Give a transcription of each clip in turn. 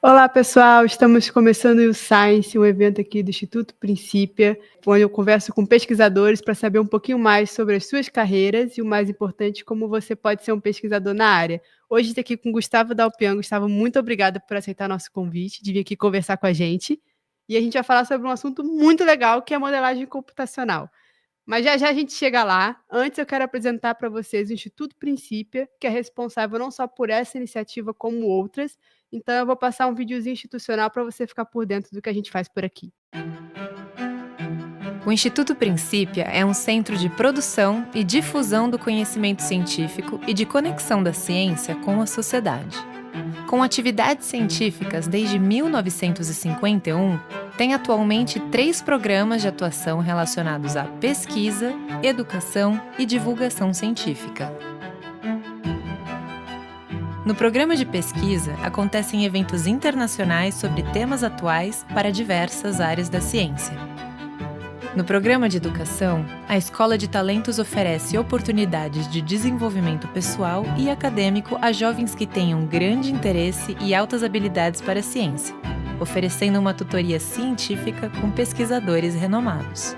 Olá, pessoal! Estamos começando o Science, um evento aqui do Instituto Principia, onde eu converso com pesquisadores para saber um pouquinho mais sobre as suas carreiras e, o mais importante, como você pode ser um pesquisador na área. Hoje estou aqui com Gustavo Dalpian. Gustavo, muito obrigada por aceitar nosso convite, de vir aqui conversar com a gente. E a gente vai falar sobre um assunto muito legal, que é a modelagem computacional. Mas já já a gente chega lá. Antes eu quero apresentar para vocês o Instituto Principia, que é responsável não só por essa iniciativa, como outras. Então eu vou passar um videozinho institucional para você ficar por dentro do que a gente faz por aqui. O Instituto Principia é um centro de produção e difusão do conhecimento científico e de conexão da ciência com a sociedade. Com atividades científicas desde 1951, tem atualmente 3 programas de atuação relacionados à pesquisa, educação e divulgação científica. No programa de pesquisa, acontecem eventos internacionais sobre temas atuais para diversas áreas da ciência. No programa de educação, a Escola de Talentos oferece oportunidades de desenvolvimento pessoal e acadêmico a jovens que tenham grande interesse e altas habilidades para a ciência, oferecendo uma tutoria científica com pesquisadores renomados.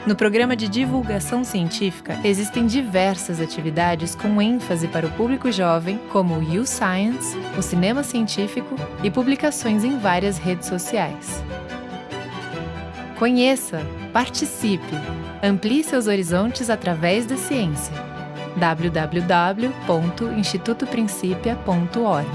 No programa de divulgação científica, existem diversas atividades com ênfase para o público jovem, como o YouScience, o cinema científico e publicações em várias redes sociais. Conheça, participe, amplie seus horizontes através da ciência. www.institutoprincipia.org.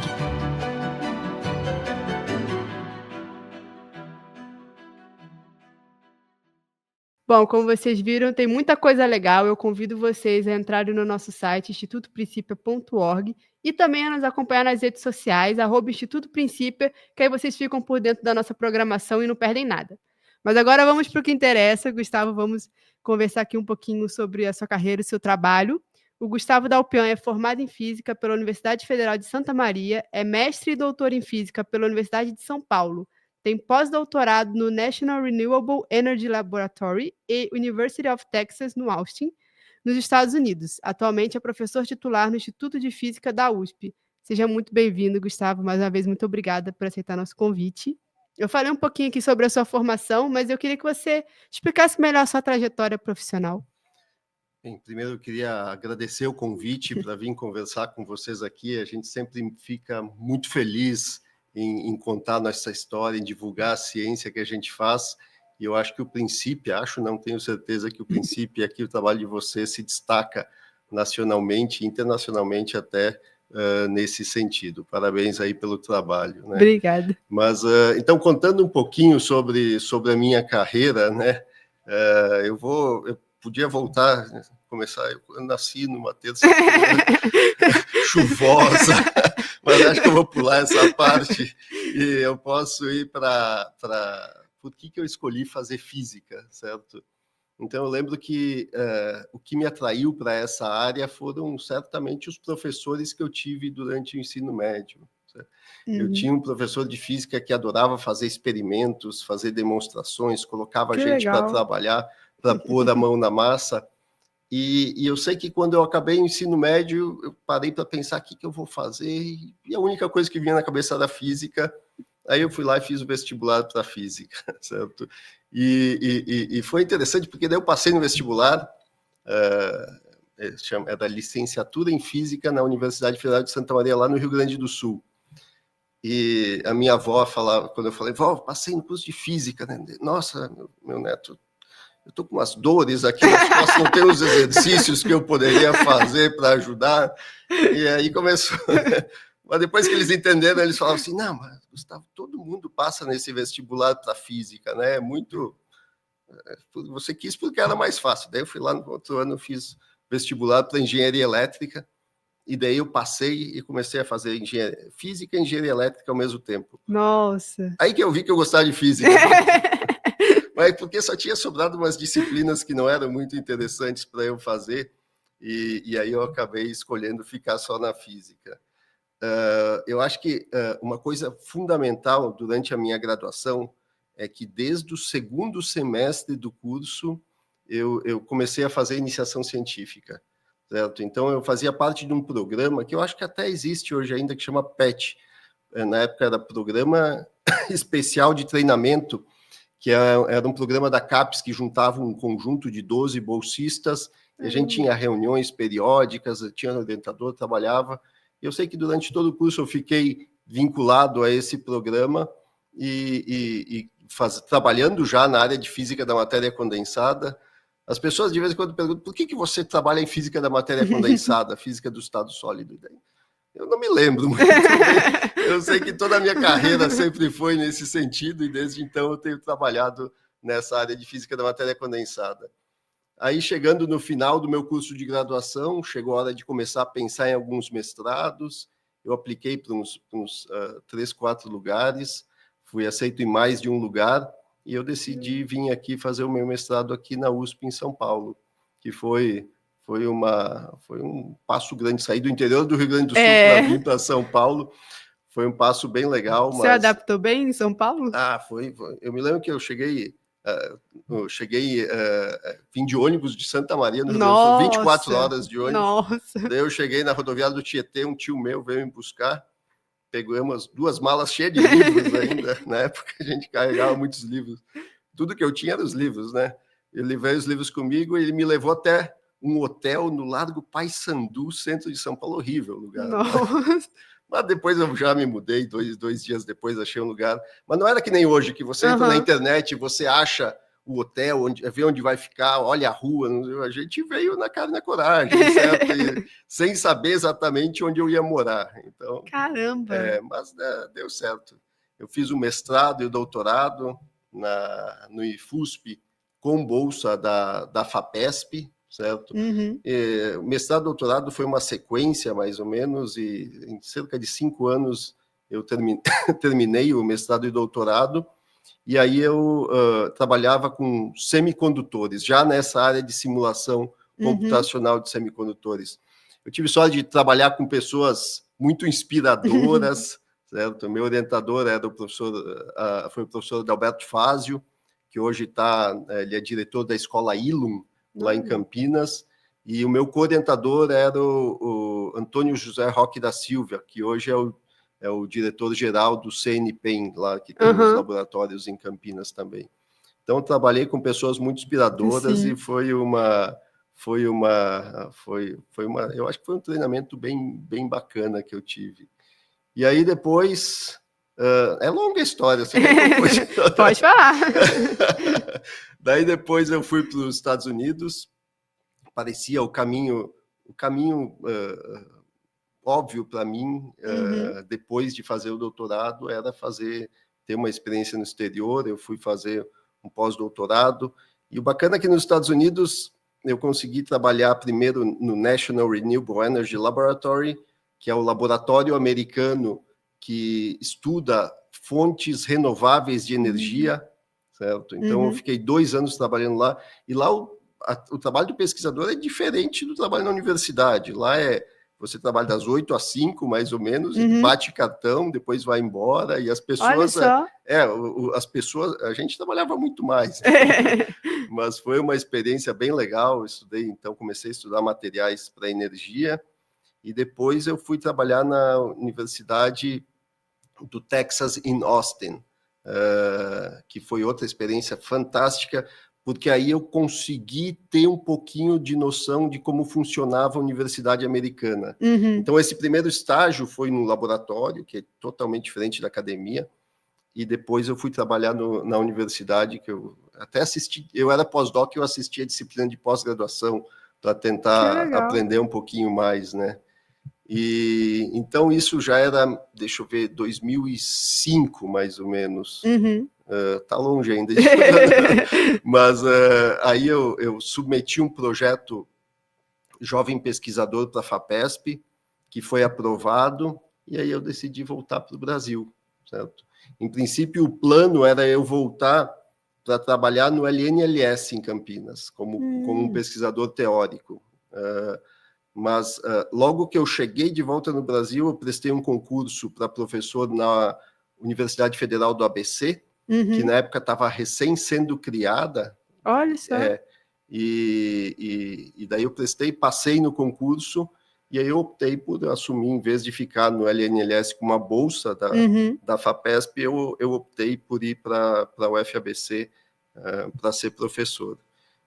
Bom, como vocês viram, tem muita coisa legal. Eu convido vocês a entrarem no nosso site, institutoprincipia.org, e também a nos acompanhar nas redes sociais, @Instituto Principia, que aí vocês ficam por dentro da nossa programação e não perdem nada. Mas agora vamos para o que interessa. Gustavo, vamos conversar aqui um pouquinho sobre a sua carreira e o seu trabalho. O Gustavo Dalpian é formado em Física pela Universidade Federal de Santa Maria, é mestre e doutor em Física pela Universidade de São Paulo, tem pós-doutorado no National Renewable Energy Laboratory e University of Texas, no Austin, nos Estados Unidos. Atualmente é professor titular no Instituto de Física da USP. Seja muito bem-vindo, Gustavo. Mais uma vez, muito obrigada por aceitar nosso convite. Eu falei um pouquinho aqui sobre a sua formação, mas eu queria que você explicasse melhor a sua trajetória profissional. Bem, primeiro eu queria agradecer o convite para vir conversar com vocês aqui. A gente sempre fica muito feliz em contar nossa história, em divulgar a ciência que a gente faz. E eu acho que o Principia, não tenho certeza que o Principia, aqui o trabalho de vocês se destaca nacionalmente e internacionalmente até nesse sentido. Parabéns aí pelo trabalho, né? Obrigada. Mas, então, contando um pouquinho sobre a minha carreira, né? Eu podia voltar, começar. Eu nasci numa terça-feira chuvosa, mas acho que eu vou pular essa parte e eu posso ir para por que eu escolhi fazer física, certo? Então, eu lembro que o que me atraiu para essa área foram certamente os professores que eu tive durante o ensino médio. Certo? Eu tinha um professor de física que adorava fazer experimentos, fazer demonstrações, colocava a gente para trabalhar, para pôr a mão na massa. E eu sei que quando eu acabei o ensino médio, eu parei para pensar o que eu vou fazer, e a única coisa que vinha na cabeça era física. Aí eu fui lá e fiz o vestibular para física, certo? E foi interessante, porque daí eu passei no vestibular, era licenciatura em Física na Universidade Federal de Santa Maria, lá no Rio Grande do Sul. E a minha avó falava, quando eu falei, vó, passei no curso de Física, né? Nossa, meu neto, eu estou com umas dores aqui nas costas, não tenho os exercícios que eu poderia fazer para ajudar. E aí começou. Mas depois que eles entenderam, eles falavam assim, não, mas Gustavo, todo mundo passa nesse vestibular para física, né? É muito... Você quis porque era mais fácil. Daí eu fui lá no outro ano, fiz vestibular para engenharia elétrica, e daí eu passei e comecei a fazer física e engenharia elétrica ao mesmo tempo. Nossa! Aí que eu vi que eu gostava de física. Mas porque só tinha sobrado umas disciplinas que não eram muito interessantes para eu fazer, e aí eu acabei escolhendo ficar só na física. Eu acho que uma coisa fundamental durante a minha graduação é que desde o segundo semestre do curso eu comecei a fazer iniciação científica, certo? Então, eu fazia parte de um programa que eu acho que até existe hoje ainda, que chama PET. Na época era Programa Especial de Treinamento, que era um programa da CAPES que juntava um conjunto de 12 bolsistas, e a gente tinha reuniões periódicas, tinha orientador, trabalhava. Eu sei que durante todo o curso eu fiquei vinculado a esse programa trabalhando já na área de física da matéria condensada. As pessoas de vez em quando perguntam por que você trabalha em física da matéria condensada, física do estado sólido? Eu não me lembro muito bem. Eu sei que toda a minha carreira sempre foi nesse sentido, e desde então eu tenho trabalhado nessa área de física da matéria condensada. Aí, chegando no final do meu curso de graduação, chegou a hora de começar a pensar em alguns mestrados. Eu apliquei para uns 3, 4 lugares, fui aceito em mais de um lugar, e eu decidi vir aqui fazer o meu mestrado aqui na USP, em São Paulo, que foi um passo grande. Sair do interior do Rio Grande do Sul para vir para São Paulo foi um passo bem legal. Você adaptou bem em São Paulo? Foi. Eu me lembro que eu vim de ônibus de Santa Maria, no Rio Grande do Sul, 24 horas de ônibus. Nossa. Daí eu cheguei na rodoviária do Tietê, um tio meu veio me buscar, pegamos 2 malas cheias de livros ainda. Na época a gente carregava muitos livros. Tudo que eu tinha eram os livros, né? Eu levei os livros comigo e ele me levou até um hotel no Largo Paissandu, centro de São Paulo. Horrível o lugar. Nossa. Mas depois eu já me mudei, 2 dias depois achei um lugar. Mas não era que nem hoje, que você entra na internet, você acha o hotel, vê onde vai ficar, olha a rua. A gente veio na cara e na coragem, certo? Sem saber exatamente onde eu ia morar. Então, caramba! Mas deu certo. Eu fiz o mestrado e o doutorado no IFUSP, com bolsa da FAPESP, certo? O mestrado e doutorado foi uma sequência, mais ou menos, e em cerca de 5 anos eu terminei o mestrado e doutorado, e aí eu trabalhava com semicondutores, já nessa área de simulação computacional de semicondutores. Eu tive sorte de trabalhar com pessoas muito inspiradoras, certo? Meu orientador foi o professor Adalberto Fázio, que hoje ele é diretor da escola Ilum, lá em Campinas, e o meu co-orientador era o Antônio José Roque da Silva, que hoje é o diretor-geral do CNPEM, lá que tem os laboratórios em Campinas também. Então, trabalhei com pessoas muito inspiradoras. Sim. E eu acho que foi um treinamento bem bacana que eu tive. E aí depois... é longa a história. Pode falar. Daí depois eu fui para os Estados Unidos. Parecia o caminho óbvio para mim, depois de fazer o doutorado, era ter uma experiência no exterior. Eu fui fazer um pós-doutorado. E o bacana é que nos Estados Unidos eu consegui trabalhar primeiro no National Renewable Energy Laboratory, que é o laboratório americano que estuda fontes renováveis de energia, certo? Então, eu fiquei 2 anos trabalhando lá, e lá o trabalho do pesquisador é diferente do trabalho na universidade. Lá você trabalha das 8 às 5, mais ou menos, e bate cartão, depois vai embora, e as pessoas... as pessoas... A gente trabalhava muito mais, mas foi uma experiência bem legal. Eu comecei a estudar materiais para energia, e depois eu fui trabalhar na Universidade do Texas, em Austin, que foi outra experiência fantástica, porque aí eu consegui ter um pouquinho de noção de como funcionava a universidade americana. Então, esse primeiro estágio foi no laboratório, que é totalmente diferente da academia, e depois eu fui trabalhar na universidade, que eu até assisti, eu era pós-doc, eu assisti a disciplina de pós-graduação para tentar aprender um pouquinho mais, né? E então isso já era, deixa eu ver, 2005, mais ou menos. Tá longe ainda. Mas aí eu submeti um projeto Jovem Pesquisador para a FAPESP, que foi aprovado, e aí eu decidi voltar para o Brasil, certo? Em princípio, o plano era eu voltar para trabalhar no LNLS em Campinas, como um pesquisador teórico. Mas logo que eu cheguei de volta no Brasil, eu prestei um concurso para professor na Universidade Federal do ABC, que na época estava recém sendo criada. Olha só. e daí eu prestei, passei no concurso, e aí eu optei por assumir, em vez de ficar no LNLS com uma bolsa da FAPESP, eu optei por ir para a UFABC para ser professor.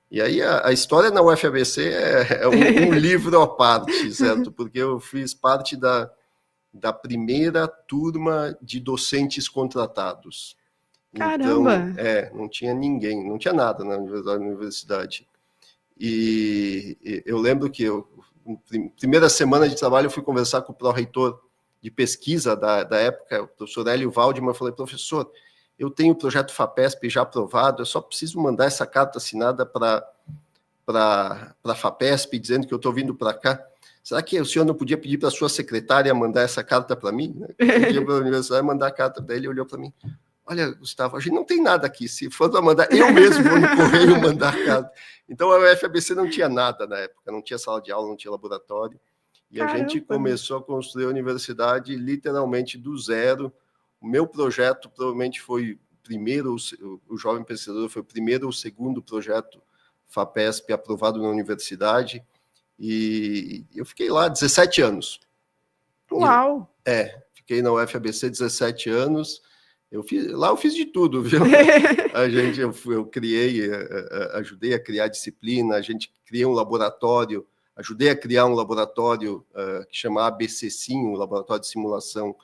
E aí a história na UFABC é um livro à parte, certo? Porque eu fiz parte da primeira turma de docentes contratados. Caramba! Então, não tinha ninguém, não tinha nada na universidade. E eu lembro que na primeira semana de trabalho eu fui conversar com o pró-reitor de pesquisa da época, o professor Hélio Waldman, eu falei, professor, eu tenho o projeto FAPESP já aprovado, eu só preciso mandar essa carta assinada para a FAPESP, dizendo que eu estou vindo para cá. Será que o senhor não podia pedir para a sua secretária mandar essa carta para mim? Eu podia para a universidade mandar a carta para ele, olhou para mim. Olha, Gustavo, a gente não tem nada aqui. Se for para mandar, eu mesmo vou no correio mandar carta. Então, a UFABC não tinha nada na época, não tinha sala de aula, não tinha laboratório. E Caramba. A gente começou a construir a universidade literalmente do zero. O meu projeto provavelmente foi o primeiro, o Jovem Pesquisador foi o primeiro ou segundo projeto FAPESP aprovado na universidade. E eu fiquei lá 17 anos. Uau! Fiquei na UFABC 17 anos. Eu fiz de tudo, viu? Eu criei, ajudei a criar disciplina, a gente criou um laboratório, ajudei a criar um laboratório que chama ABCSIM, um laboratório de simulação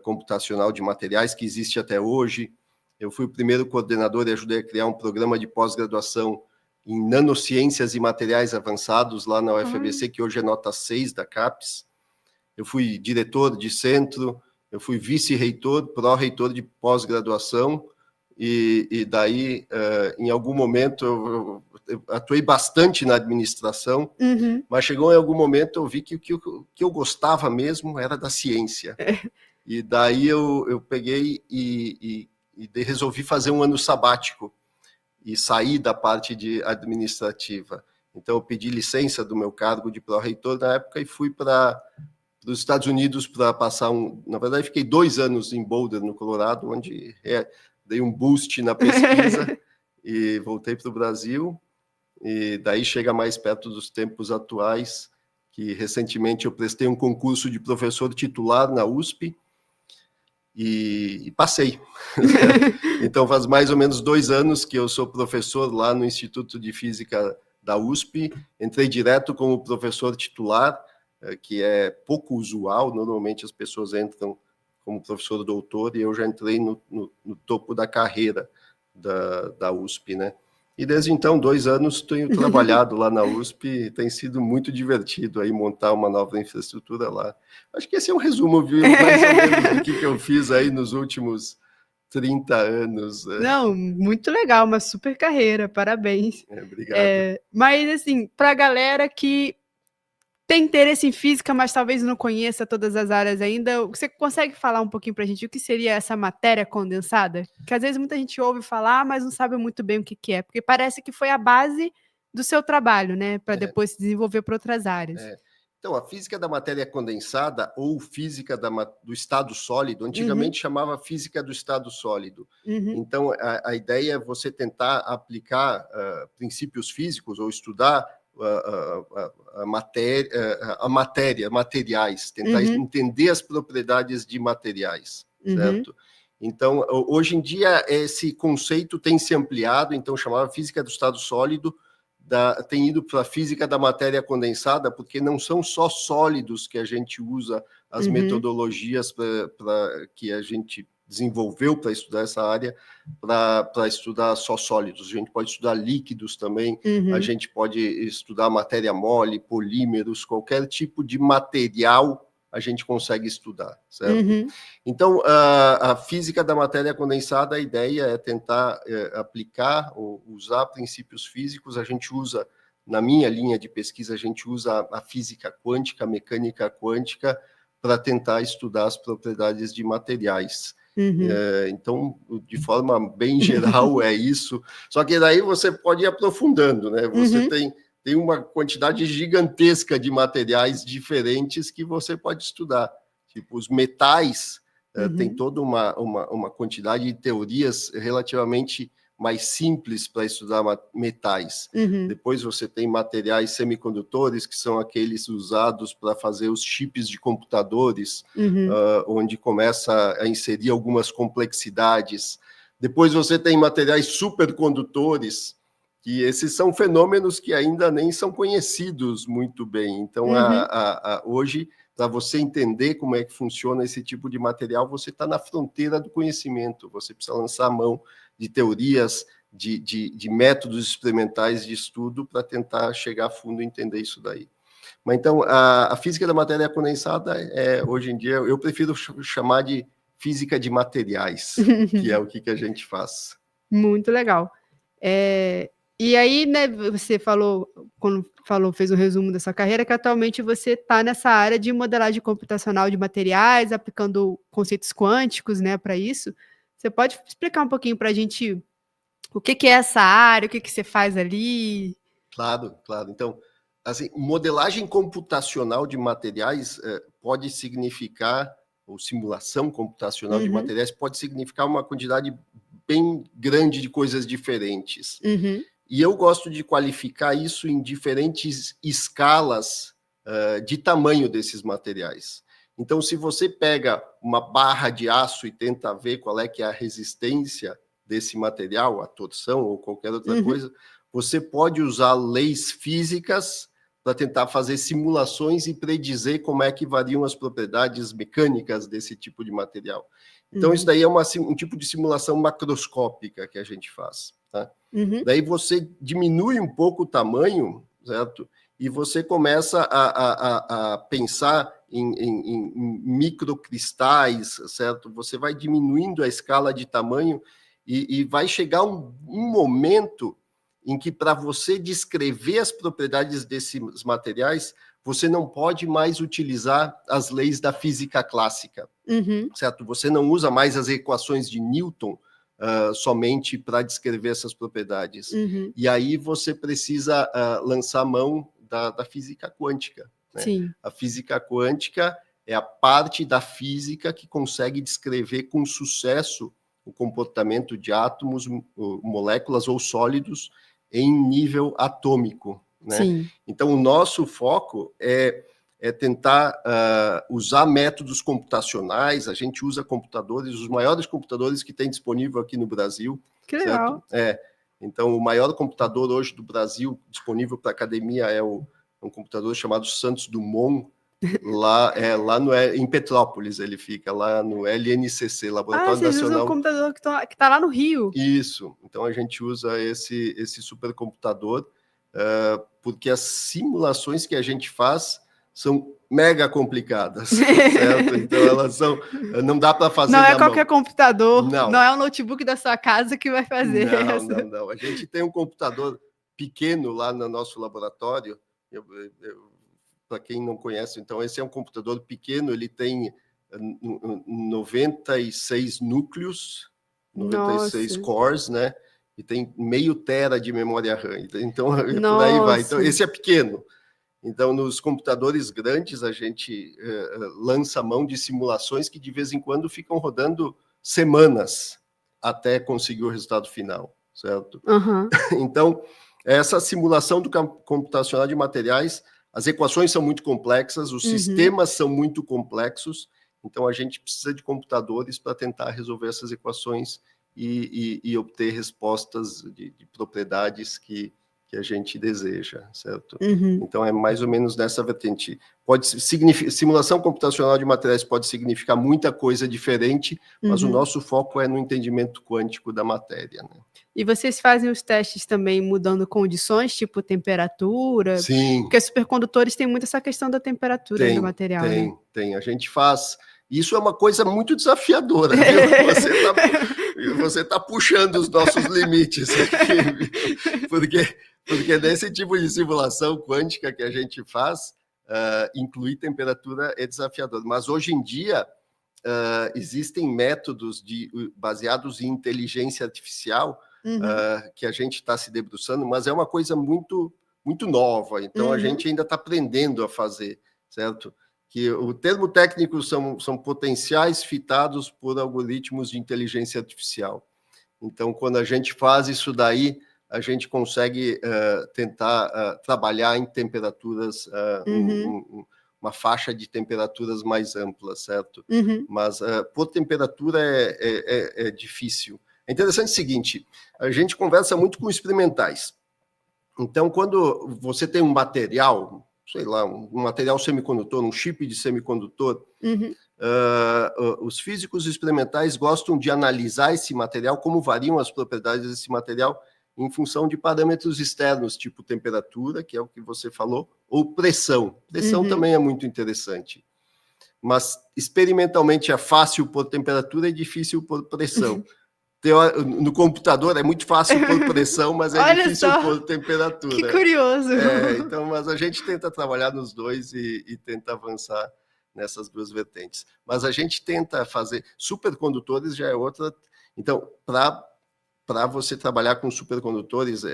computacional de materiais, que existe até hoje. Eu fui o primeiro coordenador e ajudei a criar um programa de pós-graduação em nanociências e materiais avançados lá na UFABC, que hoje é nota 6 da CAPES. Eu fui diretor de centro, eu fui vice-reitor, pró-reitor de pós-graduação, e daí, em algum momento, eu atuei bastante na administração, mas chegou em algum momento, eu vi que o que eu gostava mesmo era da ciência. E daí eu peguei e resolvi fazer um ano sabático, e sair da parte administrativa. Então, eu pedi licença do meu cargo de pró-reitor na época e fui para os Estados Unidos para passar na verdade, fiquei 2 anos em Boulder, no Colorado, onde dei um boost na pesquisa e voltei para o Brasil. E daí chega mais perto dos tempos atuais, que recentemente eu prestei um concurso de professor titular na USP, e passei. Então, faz mais ou menos 2 anos que eu sou professor lá no Instituto de Física da USP. Entrei direto como professor titular, que é pouco usual. Normalmente as pessoas entram como professor doutor, e eu já entrei no topo da carreira da USP, né? E desde então, 2 anos, tenho trabalhado lá na USP, e tem sido muito divertido aí montar uma nova infraestrutura lá. Acho que esse é um resumo, viu, mais ou menos do que eu fiz aí nos últimos 30 anos. Não, muito legal, uma super carreira, parabéns. Obrigado. Mas, assim, para a galera que tem interesse em física, mas talvez não conheça todas as áreas ainda, você consegue falar um pouquinho para a gente o que seria essa matéria condensada? Que às vezes muita gente ouve falar, mas não sabe muito bem o que é, porque parece que foi a base do seu trabalho, né, para depois se desenvolver para outras áreas. Então, a física da matéria condensada, ou física do estado sólido, antigamente chamava física do estado sólido. Então, a ideia é você tentar aplicar princípios físicos, ou estudar materiais, tentar entender as propriedades de materiais, certo? Então, hoje em dia, esse conceito tem se ampliado, então chamava física do estado sólido, tem ido para a física da matéria condensada, porque não são só sólidos que a gente usa as metodologias que a gente desenvolveu para estudar essa área, para estudar só sólidos. A gente pode estudar líquidos também, a gente pode estudar matéria mole, polímeros, qualquer tipo de material a gente consegue estudar, certo? Então, a física da matéria condensada, a ideia é tentar aplicar ou usar princípios físicos. A gente usa, na minha linha de pesquisa, a gente usa a física quântica, a mecânica quântica, para tentar estudar as propriedades de materiais. Então, de forma bem geral, é isso. Só que daí você pode ir aprofundando, né? Você tem uma quantidade gigantesca de materiais diferentes que você pode estudar. Tipo, os metais, tem toda uma quantidade de teorias relativamente mais simples para estudar metais. Depois você tem materiais semicondutores, que são aqueles usados para fazer os chips de computadores, onde começa a inserir algumas complexidades. Depois você tem materiais supercondutores, que esses são fenômenos que ainda nem são conhecidos muito bem. Então, hoje, para você entender como é que funciona esse tipo de material, você está na fronteira do conhecimento, você precisa lançar a mão de teorias, de métodos experimentais de estudo para tentar chegar a fundo e entender isso daí. Mas, então, a física da matéria condensada, hoje em dia, eu prefiro chamar de física de materiais, que é o que a gente faz. Muito legal. E aí, né, você falou, quando fez um resumo da sua carreira, que atualmente você está nessa área de modelagem computacional de materiais, aplicando conceitos quânticos, né, para isso. Você pode explicar um pouquinho para a gente o que é essa área, o que você faz ali? Claro. Então, assim, modelagem computacional de materiais pode significar, ou simulação computacional de materiais, pode significar uma quantidade bem grande de coisas diferentes. E eu gosto de qualificar isso em diferentes escalas de tamanho desses materiais. Então, se você pega uma barra de aço e tenta ver qual é que é a resistência desse material, a torção ou qualquer outra coisa, você pode usar leis físicas para tentar fazer simulações e predizer como é que variam as propriedades mecânicas desse tipo de material. Então, isso daí é um tipo de simulação macroscópica que a gente faz. Tá? Daí você diminui um pouco o tamanho, certo? E você começa a pensar em microcristais, certo? Você vai diminuindo a escala de tamanho e vai chegar um momento em que, para você descrever as propriedades desses materiais, você não pode mais utilizar as leis da física clássica, certo? Você não usa mais as equações de Newton somente para descrever essas propriedades. E aí você precisa lançar mão da física quântica. Né? Sim. A física quântica é a parte da física que consegue descrever com sucesso o comportamento de átomos, moléculas ou sólidos em nível atômico. Né? Sim. Então, o nosso foco é tentar usar métodos computacionais. A gente usa computadores, os maiores computadores que tem disponível aqui no Brasil. Que legal. Certo? Então, o maior computador hoje do Brasil disponível para a academia é um computador chamado Santos Dumont, lá em Petrópolis, ele fica lá no LNCC, Laboratório vocês Nacional. usam o computador que está lá no Rio. Isso, então a gente usa esse supercomputador, porque as simulações que a gente faz são mega complicadas, certo? Então elas não dá para fazer. Não é qualquer computador, não é o notebook da sua casa que vai fazer. Não. A gente tem um computador pequeno lá no nosso laboratório. Para quem não conhece, então esse é um computador pequeno, ele tem 96 núcleos, 96 cores, né? E tem 0,5 tera de memória RAM. Então, por aí vai. Então, esse é pequeno. Então, nos computadores grandes, a gente lança mão de simulações que, de vez em quando, ficam rodando semanas até conseguir o resultado final, certo? Então, essa simulação do campo computacional de materiais, as equações são muito complexas, os sistemas são muito complexos, então a gente precisa de computadores para tentar resolver essas equações e obter respostas de propriedades que a gente deseja, certo? Então é mais ou menos nessa vertente. Simulação computacional de materiais pode significar muita coisa diferente, mas o nosso foco é no entendimento quântico da matéria, né? E vocês fazem os testes também mudando condições, tipo temperatura? Sim. Porque os supercondutores têm muito essa questão da temperatura do material. Tem. A gente faz. Isso é uma coisa muito desafiadora, viu? Você tá puxando os nossos limites aqui, porque nesse tipo de simulação quântica que a gente faz, incluir temperatura é desafiador. Mas hoje em dia existem métodos baseados em inteligência artificial que a gente está se debruçando, mas é uma coisa muito, muito nova. Então a gente ainda está aprendendo a fazer, certo? Que o termo técnico são potenciais fitados por algoritmos de inteligência artificial. Então, quando a gente faz isso daí, a gente consegue tentar trabalhar em temperaturas, uma faixa de temperaturas mais ampla, certo? Mas por temperatura é difícil. É interessante o seguinte, a gente conversa muito com experimentais. Então, quando você tem um material, sei lá, um material semicondutor, um chip de semicondutor, os físicos experimentais gostam de analisar esse material, como variam as propriedades desse material, em função de parâmetros externos, tipo temperatura, que é o que você falou, ou pressão. Pressão também é muito interessante. Mas, experimentalmente, é fácil por temperatura e difícil por pressão. No computador é muito fácil por pressão, mas é difícil por temperatura. Que curioso! Então, mas a gente tenta trabalhar nos dois e tenta avançar nessas duas vertentes. Mas a gente tenta fazer... Supercondutores já é outra... Então, para você trabalhar com supercondutores,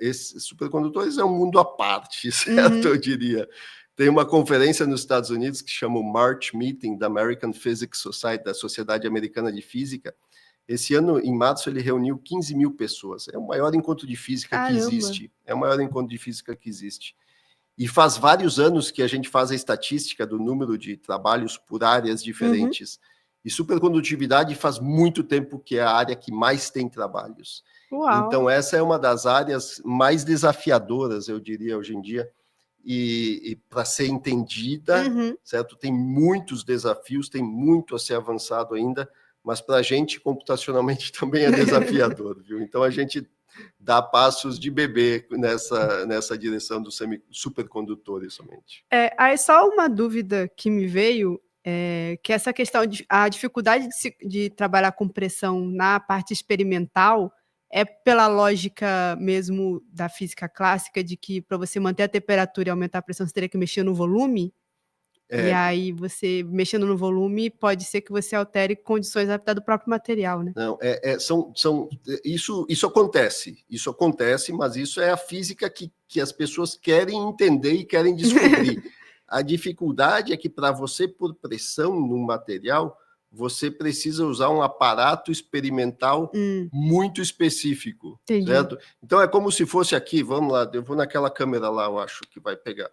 esses supercondutores é um mundo à parte, certo? Eu diria. Tem uma conferência nos Estados Unidos que chama o March Meeting da American Physics Society, da Sociedade Americana de Física. Esse ano, em março, ele reuniu 15 mil pessoas. É o maior encontro de física que existe. É o maior encontro de física que existe. E faz vários anos que a gente faz a estatística do número de trabalhos por áreas diferentes. E supercondutividade faz muito tempo que é a área que mais tem trabalhos. Uau. Então, essa é uma das áreas mais desafiadoras, eu diria, hoje em dia. E para ser entendida, certo? Tem muitos desafios, tem muito a ser avançado ainda, mas para a gente, computacionalmente, também é desafiador, viu? Então, a gente dá passos de bebê nessa direção dos supercondutores somente. Aí só uma dúvida que me veio, que essa questão, a dificuldade de trabalhar com pressão na parte experimental é pela lógica mesmo da física clássica, de que para você manter a temperatura e aumentar a pressão, você teria que mexer no volume? E aí, você mexendo no volume, pode ser que você altere condições do próprio material, né? Não, isso acontece, mas isso é a física que as pessoas querem entender e querem descobrir. A dificuldade é que para você pôr pressão no material, você precisa usar um aparato experimental muito específico, certo? Então, é como se fosse aqui, vamos lá, eu vou naquela câmera lá, eu acho que vai pegar.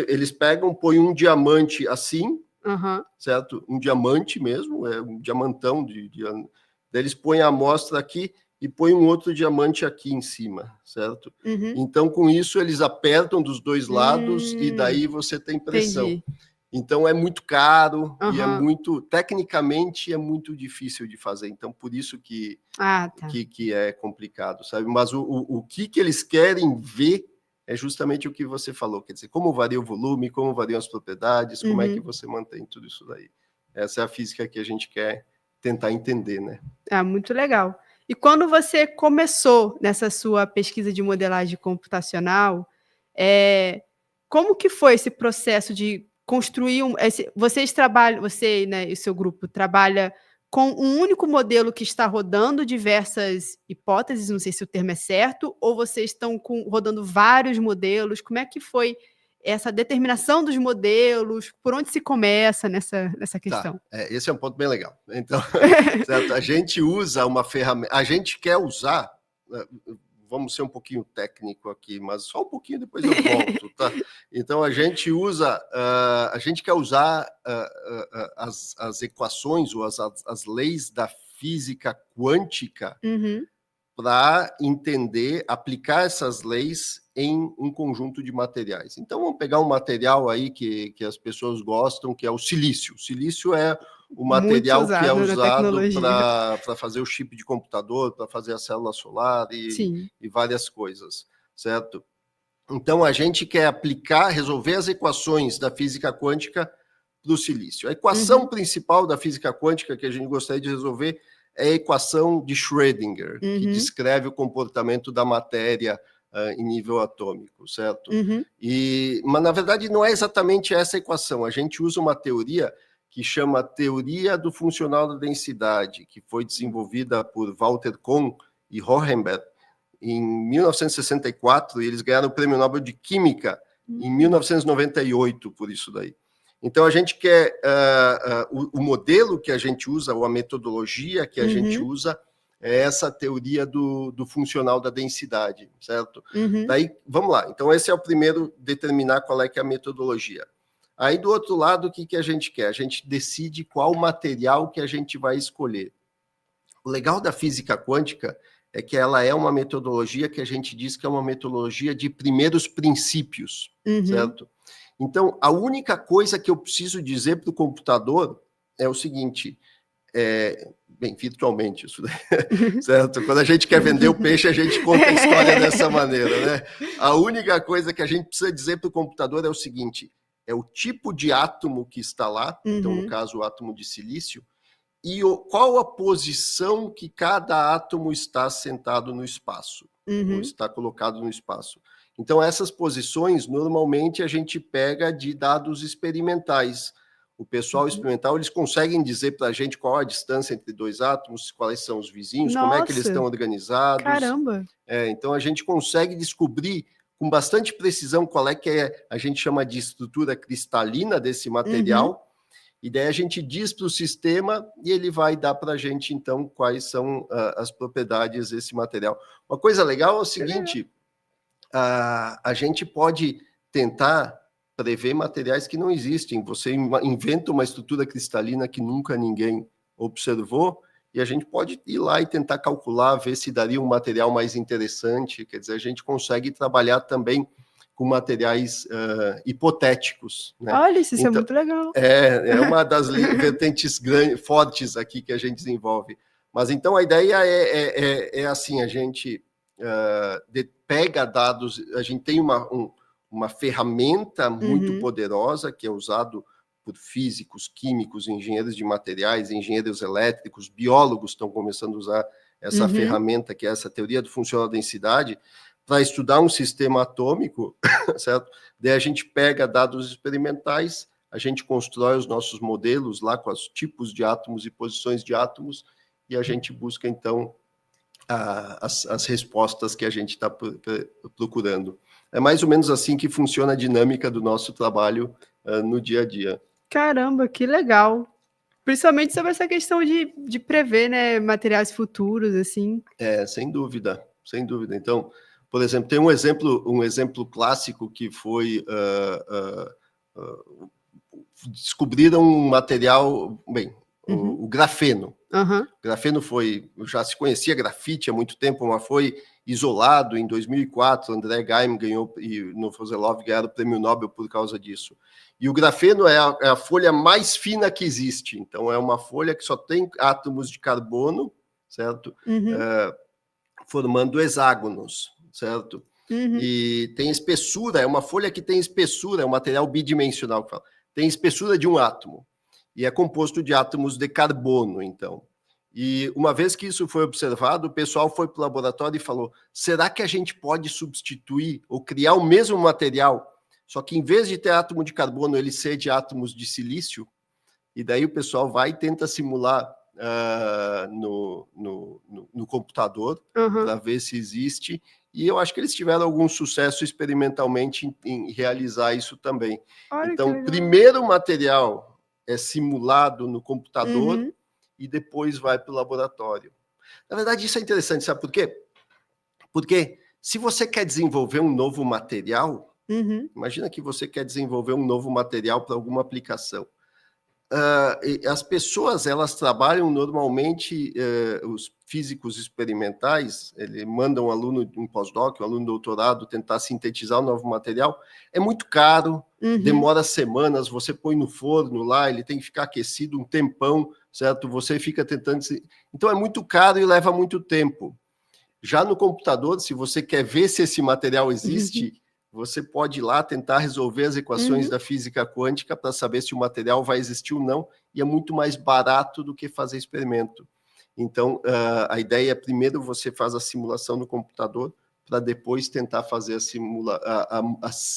Eles pegam, põem um diamante assim, certo? Um diamante mesmo, um diamantão. Eles põem a amostra aqui e põem um outro diamante aqui em cima, certo? Então, com isso, eles apertam dos dois lados e daí você tem pressão. Entendi. Então, é muito caro e tecnicamente, é muito difícil de fazer. Então, por isso que é complicado, sabe? Mas o que eles querem ver é justamente o que você falou, quer dizer, como varia o volume, como variam as propriedades, como é que você mantém tudo isso daí. Essa é a física que a gente quer tentar entender, né? Muito legal. E quando você começou nessa sua pesquisa de modelagem computacional, como que foi esse processo de construir vocês trabalham, você, né, e o seu grupo trabalha com um único modelo que está rodando diversas hipóteses, não sei se o termo é certo, ou vocês estão rodando vários modelos? Como é que foi essa determinação dos modelos? Por onde se começa nessa questão? Esse é um ponto bem legal. Então, certo? A gente usa uma ferramenta, a gente quer usar, vamos ser um pouquinho técnico aqui, mas só um pouquinho, depois eu volto, tá? Então, a gente quer usar as equações ou as leis da física quântica para entender, aplicar essas leis em um conjunto de materiais. Então, vamos pegar um material aí que as pessoas gostam, que é o silício. O silício é o material que é usado para fazer o chip de computador, para fazer a célula solar e várias coisas, certo? Então, a gente quer resolver as equações da física quântica do silício. A equação principal da física quântica que a gente gostaria de resolver é a equação de Schrödinger, que descreve o comportamento da matéria em nível atômico, certo? Mas, na verdade, não é exatamente essa equação. A gente usa uma teoria que chama Teoria do Funcional da Densidade, que foi desenvolvida por Walter Kohn e Hohenberg em 1964, e eles ganharam o Prêmio Nobel de Química em 1998 por isso daí. Então, a gente quer... o modelo que a gente usa, ou a metodologia que a gente usa, é essa teoria do funcional da densidade, certo? Uhum. Daí, vamos lá. Então, esse é o primeiro, determinar qual é que é a metodologia. Aí, do outro lado, o que a gente quer? A gente decide qual material que a gente vai escolher. O legal da física quântica é que ela é uma metodologia que a gente diz que é uma metodologia de primeiros princípios, certo? Então, a única coisa que eu preciso dizer para o computador é o seguinte, bem, virtualmente, isso, certo? Quando a gente quer vender o peixe, a gente conta a história dessa maneira, né? A única coisa que a gente precisa dizer para o computador é o seguinte, é o tipo de átomo que está lá, então, no caso, o átomo de silício, e qual a posição que cada átomo está sentado no espaço, ou está colocado no espaço. Então, essas posições, normalmente, a gente pega de dados experimentais. O pessoal experimental, eles conseguem dizer para a gente qual a distância entre dois átomos, quais são os vizinhos, como é que eles estão organizados. Caramba! Então, a gente consegue descobrir com bastante precisão qual é que a gente chama de estrutura cristalina desse material, e daí a gente diz para o sistema e ele vai dar para a gente, então, quais são as propriedades desse material. Uma coisa legal é o seguinte, a gente pode tentar prever materiais que não existem. Você inventa uma estrutura cristalina que nunca ninguém observou e a gente pode ir lá e tentar calcular, ver se daria um material mais interessante. Quer dizer, a gente consegue trabalhar também com materiais hipotéticos. Né? Olha, isso é muito legal. É uma das vertentes fortes aqui que a gente desenvolve. Mas então a ideia é assim, a gente pega dados, a gente tem uma ferramenta muito poderosa que é usado por físicos, químicos, engenheiros de materiais, engenheiros elétricos, biólogos estão começando a usar essa ferramenta, que é essa teoria do funcional da densidade, para estudar um sistema atômico, certo? Daí a gente pega dados experimentais, a gente constrói os nossos modelos lá com os tipos de átomos e posições de átomos, e a gente busca, então, as respostas que a gente está procurando. É mais ou menos assim que funciona a dinâmica do nosso trabalho no dia a dia. Caramba, que legal! Principalmente sobre essa questão de prever, né, materiais futuros, assim. Sem dúvida, sem dúvida. Então, por exemplo, tem um exemplo clássico que foi descobriram um material, bem, o grafeno. O grafeno já se conhecia grafite há muito tempo, mas foi isolado em 2004. André Geim ganhou e Novoselov ganharam o prêmio Nobel por causa disso. E o grafeno é a folha mais fina que existe. Então, é uma folha que só tem átomos de carbono, certo? Formando hexágonos, certo? E tem espessura, é uma folha que tem espessura, é um material bidimensional, que fala. Tem espessura de um átomo, e é composto de átomos de carbono, então. E uma vez que isso foi observado, o pessoal foi para o laboratório e falou, será que a gente pode substituir ou criar o mesmo material, só que em vez de ter átomo de carbono, ele ser de átomos de silício? E daí o pessoal vai e tenta simular no computador para ver se existe, e eu acho que eles tiveram algum sucesso experimentalmente em realizar isso também. Olha, então, o primeiro material é simulado no computador e depois vai para o laboratório. Na verdade, isso é interessante, sabe por quê? Porque se você quer desenvolver um novo material, imagina que você quer desenvolver um novo material para alguma aplicação. As pessoas, elas trabalham normalmente, os físicos experimentais, eles mandam um aluno de um pós-doc, um aluno de doutorado, tentar sintetizar um novo material, é muito caro, demora semanas, você põe no forno lá, ele tem que ficar aquecido um tempão, certo? Você fica tentando... Então, é muito caro e leva muito tempo. Já no computador, se você quer ver se esse material existe... Você pode ir lá tentar resolver as equações da física quântica para saber se o material vai existir ou não, e é muito mais barato do que fazer experimento. Então, a ideia é, primeiro você faz a simulação no computador, para depois tentar fazer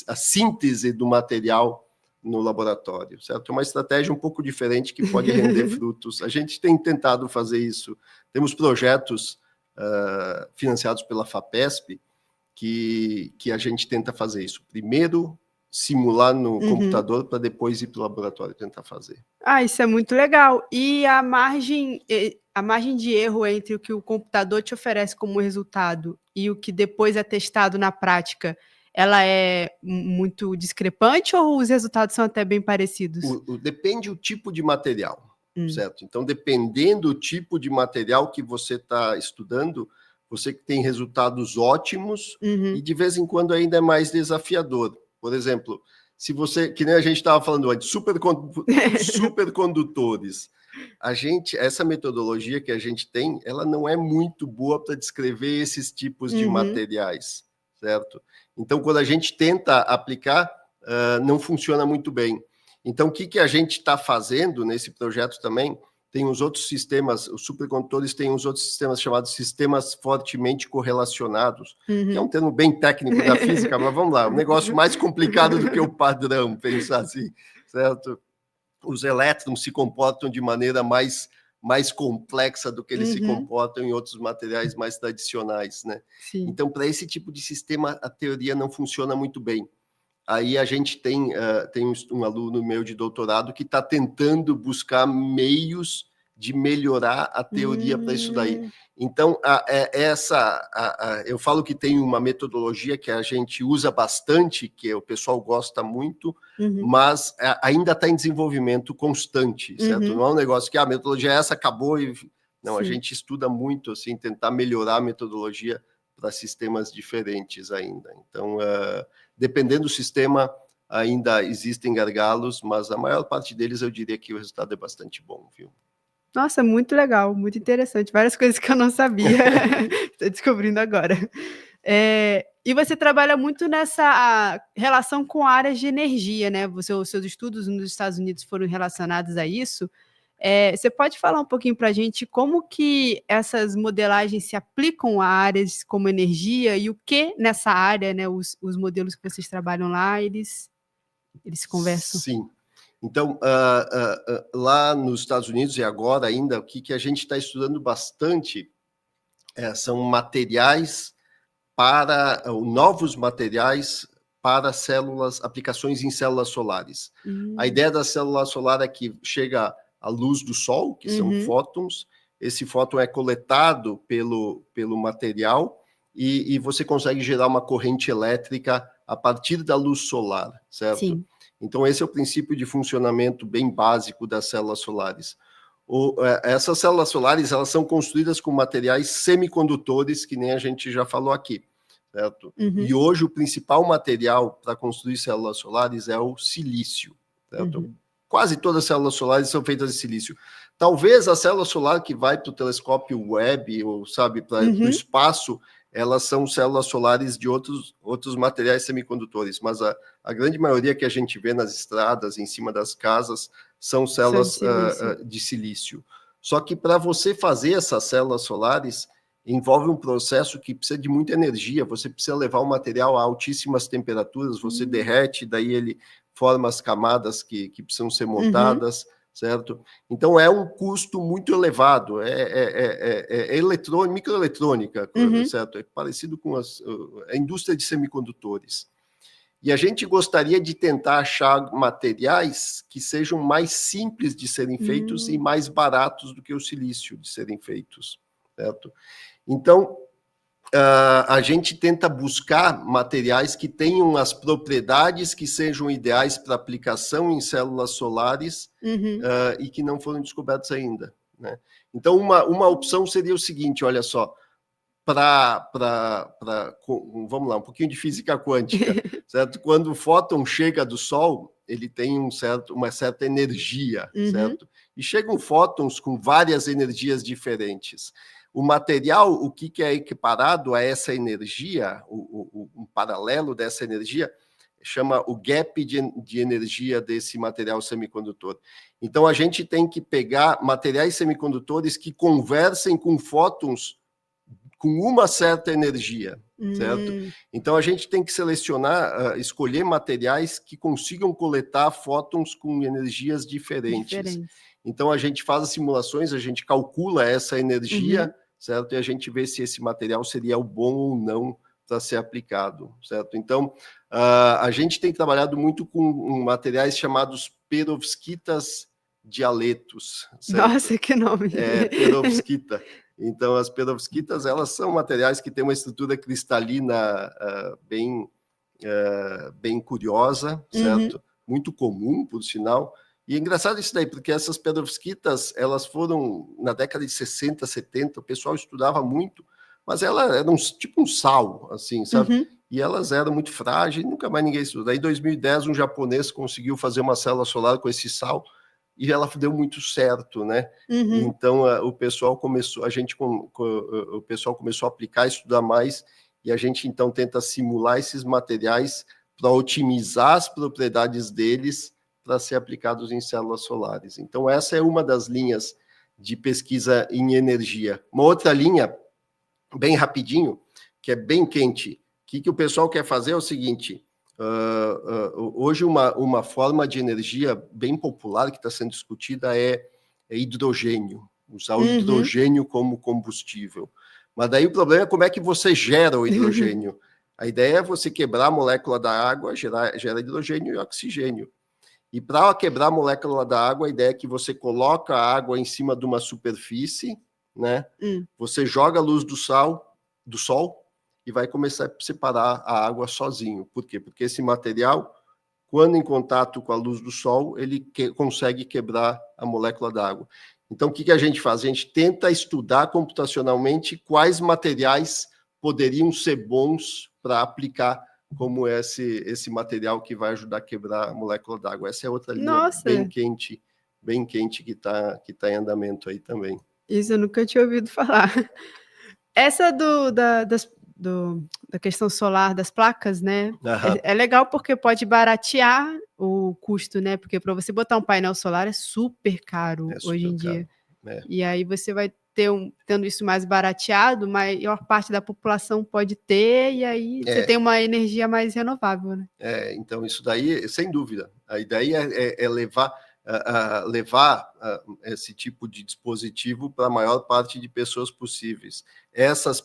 a síntese do material no laboratório, certo? É uma estratégia um pouco diferente que pode render frutos. A gente tem tentado fazer isso. Temos projetos financiados pela FAPESP, que a gente tenta fazer isso. Primeiro, simular no computador para depois ir para o laboratório tentar fazer. Isso é muito legal. E a margem de erro entre o que o computador te oferece como resultado e o que depois é testado na prática, ela é muito discrepante ou os resultados são até bem parecidos? Depende do tipo de material, certo? Então, dependendo do tipo de material que você está estudando, você tem resultados ótimos e de vez em quando ainda é mais desafiador. Por exemplo, se você, que nem a gente estava falando antes, supercondutores, essa metodologia que a gente tem, ela não é muito boa para descrever esses tipos de materiais, certo? Então, quando a gente tenta aplicar, não funciona muito bem. Então, o que a gente está fazendo nesse projeto também? Tem os outros sistemas, os supercondutores têm os outros sistemas chamados sistemas fortemente correlacionados, que é um termo bem técnico da física, mas vamos lá, um negócio mais complicado do que o padrão, pensar assim, certo? Os elétrons se comportam de maneira mais complexa do que eles se comportam em outros materiais mais tradicionais, né? Sim. Então, para esse tipo de sistema, a teoria não funciona muito bem. Aí a gente tem um aluno meu de doutorado que está tentando buscar meios de melhorar a teoria para isso daí. Então, eu falo que tem uma metodologia que a gente usa bastante, que o pessoal gosta muito, mas ainda está em desenvolvimento constante, certo? Não é um negócio que a metodologia essa acabou e... Não, a gente estuda muito, assim, tentar melhorar a metodologia para sistemas diferentes ainda. Então, dependendo do sistema, ainda existem gargalos, mas a maior parte deles eu diria que o resultado é bastante bom, viu? Nossa, muito legal, muito interessante. Várias coisas que eu não sabia, estou descobrindo agora. E você trabalha muito nessa relação com áreas de energia, né? Os seus estudos nos Estados Unidos foram relacionados a isso. Você pode falar um pouquinho para a gente como que essas modelagens se aplicam a áreas como energia e o que nessa área, né, os modelos que vocês trabalham lá, eles se conversam? Sim. Então, lá nos Estados Unidos e agora ainda, o que a gente está estudando bastante são novos materiais para aplicações em células solares. A ideia da célula solar é que chega a luz do Sol, que são fótons, esse fóton é coletado pelo material e você consegue gerar uma corrente elétrica a partir da luz solar, certo? Sim. Então, esse é o princípio de funcionamento bem básico das células solares. Essas células solares, elas são construídas com materiais semicondutores, que nem a gente já falou aqui, certo? E hoje o principal material para construir células solares é o silício, certo? Quase todas as células solares são feitas de silício. Talvez a célula solar que vai para o telescópio Webb, ou sabe, para o espaço, elas são células solares de outros materiais semicondutores, mas a grande maioria que a gente vê nas estradas, em cima das casas, são células de silício. Só que para você fazer essas células solares, envolve um processo que precisa de muita energia, você precisa levar o material a altíssimas temperaturas, você derrete, daí ele forma as camadas que precisam ser montadas, certo? Então, é um custo muito elevado, microeletrônica, certo? É parecido com a indústria de semicondutores. E a gente gostaria de tentar achar materiais que sejam mais simples de serem feitos e mais baratos do que o silício de serem feitos, certo? Então, a gente tenta buscar materiais que tenham as propriedades que sejam ideais para aplicação em células solares e que não foram descobertos ainda, né? Então, uma opção seria o seguinte, olha só, vamos lá, um pouquinho de física quântica, certo? Quando o fóton chega do Sol, ele tem uma certa energia, certo? E chegam fótons com várias energias diferentes. O material, o que é equiparado a essa energia, um paralelo dessa energia, chama o gap de energia desse material semicondutor. Então, a gente tem que pegar materiais semicondutores que conversem com fótons com uma certa energia, certo? Então, a gente tem que selecionar, escolher materiais que consigam coletar fótons com energias diferentes. Então, a gente faz as simulações, a gente calcula essa energia, certo? E a gente vê se esse material seria o bom ou não para ser aplicado, certo? Então, a gente tem trabalhado muito com materiais chamados perovskitas dialetos, certo? Nossa, que nome! Perovskita. Então, as perovskitas, elas são materiais que têm uma estrutura cristalina bem curiosa, certo? Muito comum, por sinal. E é engraçado isso daí, porque essas perovskitas, elas foram, na década de 60, 70, o pessoal estudava muito, mas ela era tipo um sal, assim, sabe? E elas eram muito frágeis, nunca mais ninguém estudou. Daí, em 2010, um japonês conseguiu fazer uma célula solar com esse sal, e ela deu muito certo, né? Então, o pessoal começou a aplicar, estudar mais, e a gente, então, tenta simular esses materiais para otimizar as propriedades deles para ser aplicados em células solares. Então, essa é uma das linhas de pesquisa em energia. Uma outra linha, bem rapidinho, que é bem quente, que o pessoal quer fazer é o seguinte: hoje uma forma de energia bem popular que está sendo discutida é hidrogênio, usar o hidrogênio como combustível. Mas daí o problema é como é que você gera o hidrogênio. A ideia é você quebrar a molécula da água, gera hidrogênio e oxigênio. E para quebrar a molécula da água, a ideia é que você coloca a água em cima de uma superfície, né? Você joga a luz do sol, e vai começar a separar a água sozinho. Por quê? Porque esse material, quando em contato com a luz do sol, ele consegue quebrar a molécula da água. Então, o que a gente faz? A gente tenta estudar computacionalmente quais materiais poderiam ser bons para aplicar como esse material que vai ajudar a quebrar a molécula d'água. Essa é outra linha bem quente que tá em andamento aí também. Isso eu nunca tinha ouvido falar. Essa da questão solar das placas, né? É legal porque pode baratear o custo, né? Porque para você botar um painel solar é super caro hoje em dia. E aí você vai tendo isso mais barateado, maior parte da população pode ter, e aí você tem uma energia mais renovável, né? Então isso daí, sem dúvida. A ideia é levar esse tipo de dispositivo para a maior parte de pessoas possíveis. Essas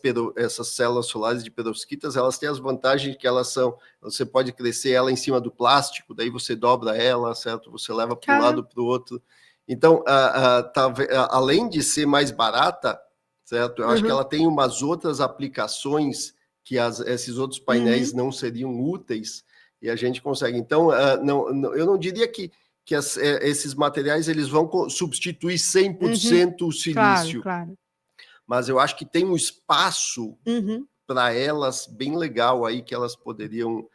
células solares de perovskitas, elas têm as vantagens que você pode crescer ela em cima do plástico, daí você dobra ela, certo? Você leva para um lado para o outro. Então, além de ser mais barata, certo? Eu acho que ela tem umas outras aplicações que esses outros painéis não seriam úteis, e a gente consegue. Então, eu não diria que esses materiais eles vão substituir 100% o silício. Claro. Mas eu acho que tem um espaço para elas bem legal aí que elas poderiam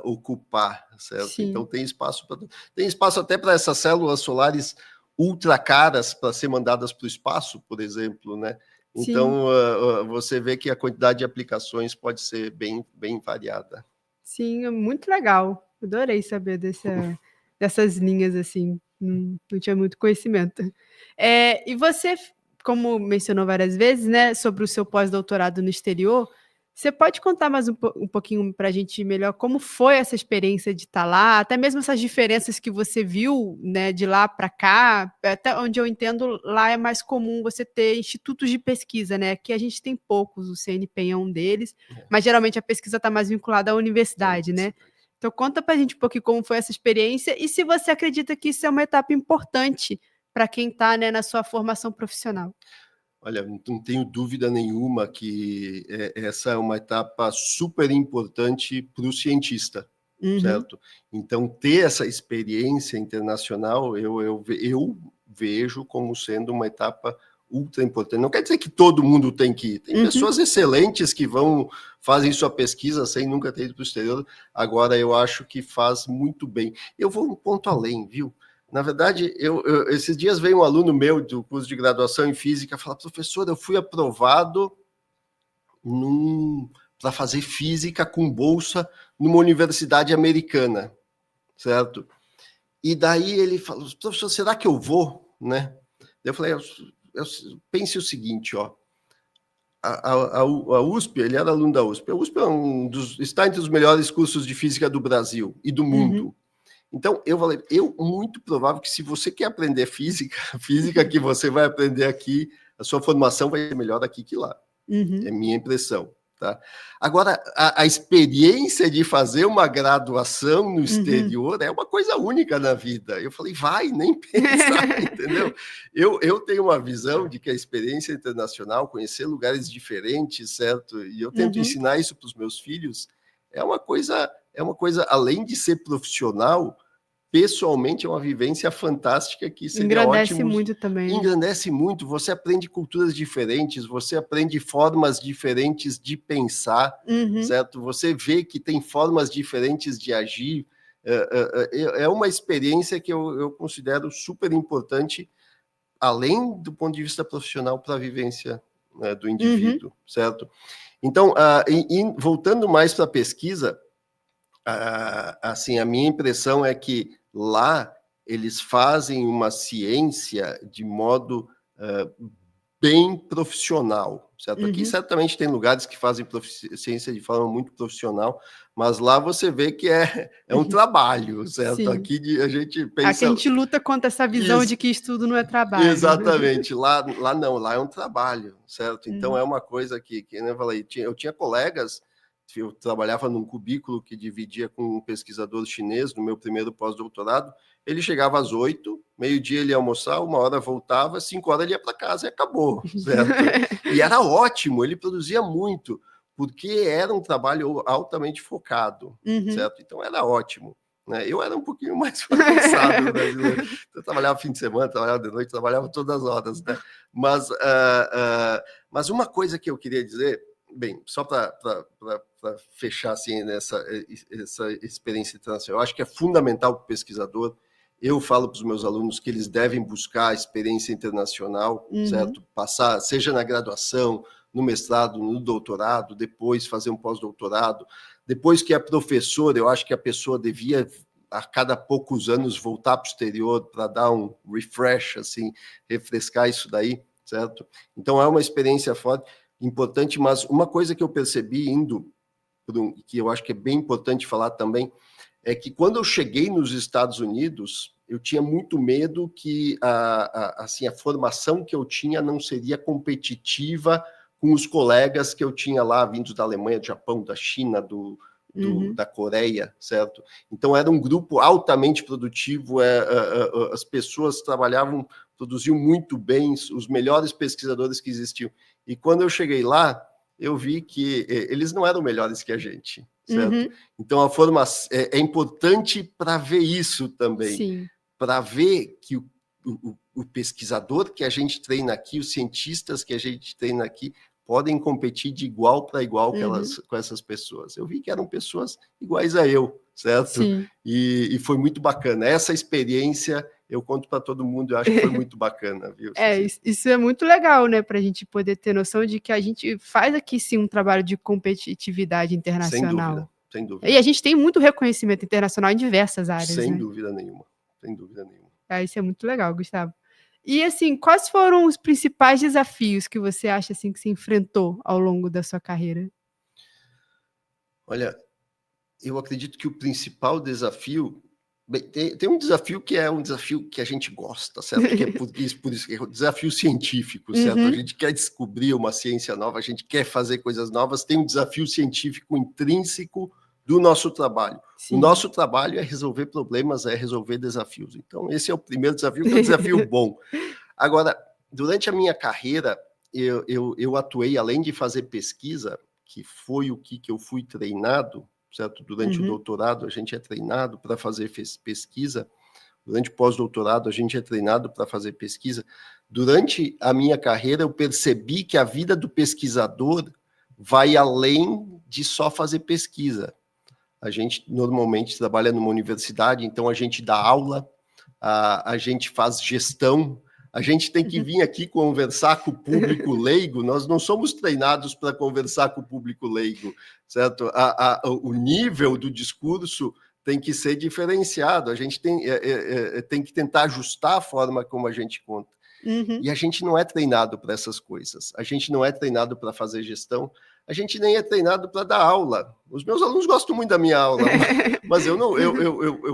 ocupar, certo? Sim. Então tem espaço até para essas células solares ultra caras para ser mandadas para o espaço, por exemplo, né? Então você vê que a quantidade de aplicações pode ser bem variada. Sim, é muito legal. Adorei saber dessas linhas, assim, não tinha muito conhecimento. E você, como mencionou várias vezes, né, sobre o seu pós-doutorado no exterior, você pode contar mais um pouquinho para a gente melhor como foi essa experiência de estar lá, até mesmo essas diferenças que você viu, né, de lá para cá, até onde eu entendo, lá é mais comum você ter institutos de pesquisa, né? Aqui a gente tem poucos, o CNPq é um deles, mas geralmente a pesquisa está mais vinculada à universidade, né? Então, conta para a gente um pouquinho como foi essa experiência e se você acredita que isso é uma etapa importante para quem está, né, na sua formação profissional. Olha, não tenho dúvida nenhuma que essa é uma etapa super importante para o cientista, certo? Então, ter essa experiência internacional, eu vejo como sendo uma etapa ultra importante. Não quer dizer que todo mundo tem que ir. Tem pessoas excelentes que fazem sua pesquisa sem nunca ter ido para o exterior. Agora, eu acho que faz muito bem. Eu vou um ponto além, viu? Na verdade, esses dias veio um aluno meu do curso de graduação em física falar: professor, eu fui aprovado para fazer física com bolsa numa universidade americana, certo? E daí ele falou: professor, será que eu vou? Né? Eu falei: pense o seguinte, ó. A USP, ele era aluno da USP. A USP está entre os melhores cursos de física do Brasil e do mundo. Então, eu falei, muito provável que se você quer aprender física que você vai aprender aqui, a sua formação vai ser melhor aqui que lá. É minha impressão, Tá? Agora, a experiência de fazer uma graduação no exterior é uma coisa única na vida. Eu falei, vai, nem pensar, entendeu? Eu tenho uma visão de que a experiência internacional, conhecer lugares diferentes, certo? E eu tento ensinar isso para os meus filhos, é uma coisa, além de ser profissional, pessoalmente é uma vivência fantástica que seria Engrandece ótimo. muito também. Engrandece muito, você aprende culturas diferentes, você aprende formas diferentes de pensar, certo? Você vê que tem formas diferentes de agir. É uma experiência que eu considero super importante, além do ponto de vista profissional, para a vivência, né, do indivíduo, certo? Então, voltando mais para a pesquisa, assim, a minha impressão é que lá eles fazem uma ciência de modo bem profissional, certo? Aqui certamente tem lugares que fazem ciência de forma muito profissional, mas lá você vê que é um trabalho, certo? Sim. Aqui a gente pensa... Aqui a gente luta contra essa visão de que estudo não é trabalho. Exatamente, lá não, lá é um trabalho, certo? Então é uma coisa que eu falei, eu tinha colegas, eu trabalhava num cubículo que dividia com um pesquisador chinês no meu primeiro pós-doutorado. Ele chegava às 8, meio-dia ele ia almoçar, 1 hora voltava, 5 horas ele ia para casa e acabou, certo? E era ótimo, ele produzia muito, porque era um trabalho altamente focado, certo? Então era ótimo, né? Eu era um pouquinho mais cansado, né? Eu trabalhava fim de semana, trabalhava de noite, trabalhava todas as horas, né? Mas uma coisa que eu queria dizer, bem, só para fechar assim essa experiência internacional, eu acho que é fundamental para o pesquisador. Eu falo para os meus alunos que eles devem buscar a experiência internacional, certo? Passar, seja na graduação, no mestrado, no doutorado, depois fazer um pós-doutorado. Depois que é professor, eu acho que a pessoa devia, a cada poucos anos, voltar para o exterior para dar um refresh, assim, refrescar isso daí, certo? Então, é uma experiência forte, importante, mas uma coisa que eu percebi indo, que eu acho que é bem importante falar também, é que quando eu cheguei nos Estados Unidos, eu tinha muito medo que assim, a formação que eu tinha não seria competitiva com os colegas que eu tinha lá, vindos da Alemanha, do Japão, da China, da Coreia, certo? Então, era um grupo altamente produtivo, as pessoas produziam muito bem, os melhores pesquisadores que existiam. E quando eu cheguei lá, eu vi que eles não eram melhores que a gente, certo? Então, a formação é importante para ver isso também, para ver que o pesquisador que a gente treina aqui, os cientistas que a gente treina aqui, podem competir de igual para igual com essas pessoas. Eu vi que eram pessoas iguais a eu, certo? E foi muito bacana. Essa experiência eu conto para todo mundo, eu acho que foi muito bacana, viu? Isso é muito legal, né, para a gente poder ter noção de que a gente faz aqui sim um trabalho de competitividade internacional. Sem dúvida. E a gente tem muito reconhecimento internacional em diversas áreas. Sem dúvida nenhuma, sem dúvida nenhuma. Isso é muito legal, Gustavo. E assim, quais foram os principais desafios que você acha assim que se enfrentou ao longo da sua carreira? Olha, eu acredito que o principal desafio... Bem, tem um desafio que é um desafio que a gente gosta, certo? Que é por isso que é um desafio científico, certo? A gente quer descobrir uma ciência nova, a gente quer fazer coisas novas, tem um desafio científico intrínseco do nosso trabalho. O nosso trabalho é resolver problemas, é resolver desafios. Então, esse é o primeiro desafio, que é um desafio bom. Agora, durante a minha carreira, eu atuei, além de fazer pesquisa, que foi o que eu fui treinado, certo? Durante o doutorado, a gente é treinado para fazer pesquisa. Durante o pós-doutorado, a gente é treinado para fazer pesquisa. Durante a minha carreira, eu percebi que a vida do pesquisador vai além de só fazer pesquisa. A gente normalmente trabalha numa universidade, então a gente dá aula, a gente faz gestão, a gente tem que vir aqui conversar com o público leigo, nós não somos treinados para conversar com o público leigo, certo? O nível do discurso tem que ser diferenciado, a gente tem que tentar ajustar a forma como a gente conta. E a gente não é treinado para essas coisas, a gente não é treinado para fazer gestão, a gente nem é treinado para dar aula. Os meus alunos gostam muito da minha aula, mas eu